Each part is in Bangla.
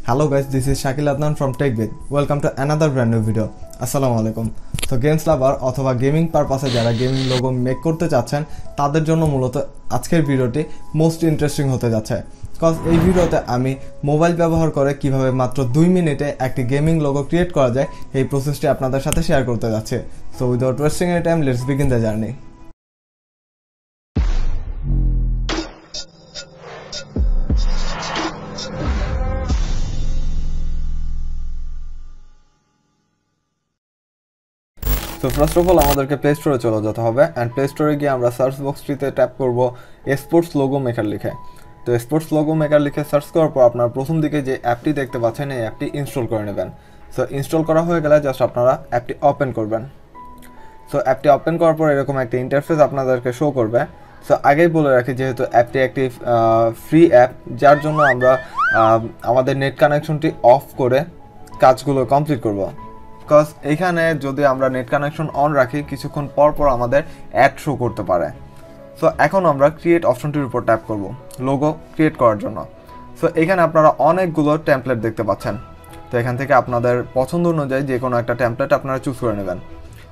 Hello guys, this is Shakil Adnan from Techbid. Welcome to another brand new video. Assalamu alaikum. So games lover অথবা গেমিং পারপাসে যারা গেমিং লোগো মেক করতে চাচ্ছেন তাদের জন্য মূলত আজকের ভিডিওটি মোস্ট ইন্টারেস্টিং হতে যাচ্ছে। কজ এই ভিডিওতে আমি মোবাইল ব্যবহার করে কিভাবে মাত্র 2 মিনিটে একটি গেমিং লোগো ক্রিয়েট করা যায় এই প্রসেসটি আপনাদের সাথে শেয়ার করতে যাচ্ছি। So without wasting any time, let's begin the journey. তো ফার্স্ট অফ অল আমাদেরকে প্লে স্টোরে চলে যেতে হবে অ্যান্ড প্লে স্টোরে গিয়ে আমরা সার্চ বক্সটিতে ট্যাপ করব স্পোর্টস লোগো মেকার লিখে। তো স্পোর্টস লোগো মেকার লিখে সার্চ করার পর আপনারা প্রথম দিকে যে অ্যাপটি দেখতে পাচ্ছেন এই অ্যাপটি ইনস্টল করে নেবেন। সো ইনস্টল করা হয়ে গেলে জাস্ট আপনারা অ্যাপটি ওপেন করবেন। সো অ্যাপটি ওপেন করার পর এরকম একটা ইন্টারফেস আপনাদেরকে শো করবে। সো আগেই বলে রাখি যেহেতু অ্যাপটি একটি ফ্রি অ্যাপ, যার জন্য আমরা আমাদের নেট কানেকশনটি অফ করে কাজগুলো কমপ্লিট করব। বিকজ এইখানে যদি আমরা নেট কানেকশন অন রাখি কিছুক্ষণ পর পর আমাদের অ্যাড শো করতে পারে। সো এখন আমরা ক্রিয়েট অপশনটির উপর ট্যাপ করব লোগো ক্রিয়েট করার জন্য। সো এখানে আপনারা অনেকগুলো টেমপ্লেট দেখতে পাচ্ছেন। তো এখান থেকে আপনাদের পছন্দ অনুযায়ী যে কোনো একটা টেমপ্লেট আপনারা চুজ করে নেবেন।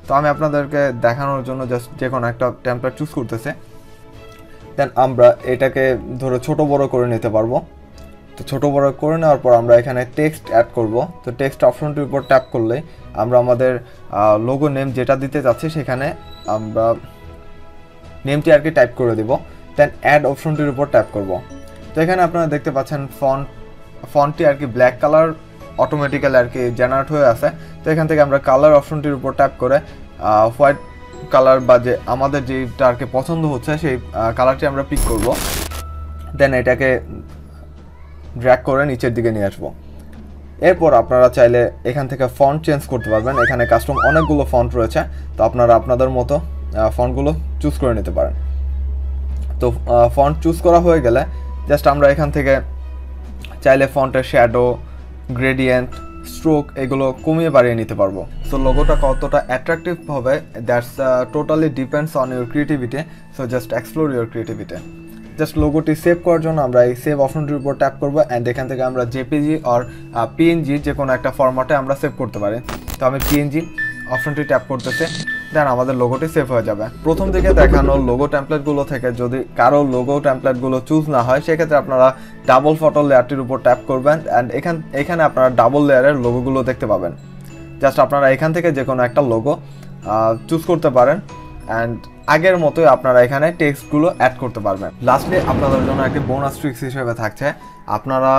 তো আমি আপনাদেরকে দেখানোর জন্য জাস্ট যে কোনো একটা টেমপ্লেট চুজ করতেছে। দেন আমরা এটাকে ধরে ছোট বড় করে নিতে পারবো। তো ছোটো বড় করে নেওয়ার পর আমরা এখানে টেক্সট অ্যাড করব। তো টেক্সট অপশনটির উপর ট্যাপ করলে আমরা আমাদের লোগো নেম যেটা দিতে যাচ্ছি সেখানে আমরা নেমটি আর কি টাইপ করে দেব। দেন অ্যাড অপশনটির উপর ট্যাপ করব। তো এখানে আপনারা দেখতে পাচ্ছেন ফন্টটি আর কি ব্ল্যাক কালার অটোমেটিক্যালি আর কি জেনারেট হয়ে আছে। তো এখান থেকে আমরা কালার অপশনটির উপর ট্যাপ করে হোয়াইট কালার বা যে আমাদের যেটা আর কি পছন্দ হচ্ছে সেই কালারটি আমরা পিক করব। দেন এটাকে ড্র্যাগ করে নিচের দিকে নিয়ে আসবো। এরপর আপনারা চাইলে এখান থেকে ফন্ট চেঞ্জ করতে পারবেন। এখানে কাস্টম অনেকগুলো ফন্ট রয়েছে, তো আপনারা আপনাদের মতো ফন্টগুলো চুজ করে নিতে পারেন। তো ফন্ট চুজ করা হয়ে গেলে জাস্ট আমরা এখান থেকে চাইলে ফন্টের শ্যাডো, গ্রেডিয়েন্ট, স্ট্রোক এগুলো কমিয়ে বাড়িয়ে নিতে পারবো। সো লোগোটা কতটা অ্যাট্রাকটিভ হবে that's totally depends on your creativity. So just explore your creativity. Just লোগোটি সেভ করার জন্য আমরা এই সেভ অপশনটির উপর ট্যাপ করবো অ্যান্ড এখান থেকে আমরা জেপিজি আর পিএনজি যে কোনো একটা ফরম্যাটে আমরা সেভ করতে পারি। তো আমি পিএনজি অপশনটি ট্যাপ করতেছে, দেন আমাদের লোগোটি সেভ হয়ে যাবে। প্রথম দিকে দেখানো লোগো টেমপ্লেটগুলো থেকে যদি কারো লোগো টেমপ্লেটগুলো চুজ না হয় সেক্ষেত্রে আপনারা ডাবল ফটো লেয়ারটির উপর ট্যাপ করবেন অ্যান্ড এখানে আপনারা ডাবল লেয়ারের লোগোগুলো দেখতে পাবেন। জাস্ট আপনারা এখান থেকে যে কোনো একটা লোগো চুজ করতে পারেন অ্যান্ড আগের মতোই আপনারা এখানে টেক্সটগুলো অ্যাড করতে পারবেন। লাস্টলি আপনাদের জন্য একটি বোনাস ট্রিক্স হিসেবে থাকছে, আপনারা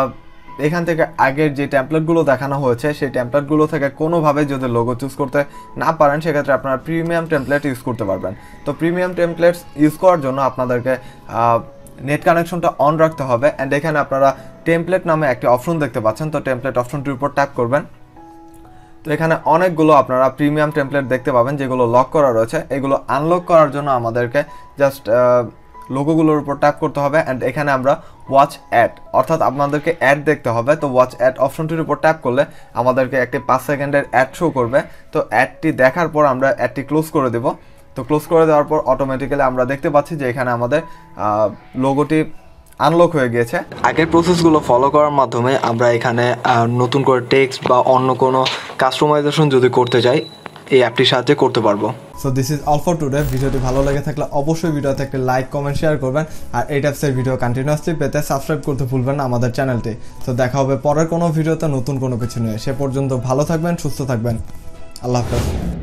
এখান থেকে আগের যে টেমপ্লেটগুলো দেখানো হয়েছে সেই টেমপ্লেটগুলো থেকে কোনোভাবে যদি লোগো চুজ করতে না পারেন সেক্ষেত্রে আপনারা প্রিমিয়াম টেমপ্লেট ইউজ করতে পারবেন। তো প্রিমিয়াম টেমপ্লেটস ইউজ করার জন্য আপনাদেরকে নেট কানেকশনটা অন রাখতে হবে অ্যান্ড এখানে আপনারা টেমপ্লেট নামে একটি অপশন দেখতে পাচ্ছেন। তো টেমপ্লেট অপশনটির উপর ট্যাপ করবেন। তো এখানে অনেকগুলো আপনারা প্রিমিয়াম টেমপ্লেট দেখতে পাবেন যেগুলো লক করা রয়েছে। এগুলো আনলক করার জন্য আমাদেরকে জাস্ট লোগোগুলোর উপর ট্যাপ করতে হবে অ্যান্ড এখানে আমরা ওয়াচ অ্যাড অর্থাৎ আপনাদেরকে অ্যাড দেখতে হবে। তো ওয়াচ অ্যাড অপশনটির উপর ট্যাপ করলে আমাদেরকে একটি 5 সেকেন্ডের অ্যাড শো করবে। তো অ্যাডটি দেখার পর আমরা অ্যাডটি ক্লোজ করে দেব। তো ক্লোজ করে দেওয়ার পর অটোমেটিক্যালি আমরা দেখতে পাচ্ছি যে এখানে আমাদের লোগোটি আনলক হয়ে গিয়েছে। আগের প্রসেসগুলো ফলো করার মাধ্যমে আমরা এখানে নতুন করে টেক্সট বা অন্য কোনো কাস্টমাইজেশন যদি করতে চাই এই অ্যাপটির সাহায্যে করতে পারবো। So this is all for today. ভিডিওটি ভালো লেগে থাকলে অবশ্যই ভিডিওতে একটা লাইক, কমেন্ট, শেয়ার করবেন আর এই টাইপসের ভিডিও কন্টিনিউয়াসলি পেতে সাবস্ক্রাইব করতে ভুলবেন না আমাদের চ্যানেলটি। তো দেখা হবে পরের কোনো ভিডিওতে নতুন কোনো কিছু নিয়ে। সে পর্যন্ত ভালো থাকবেন, সুস্থ থাকবেন। আল্লাহ হাফেজ।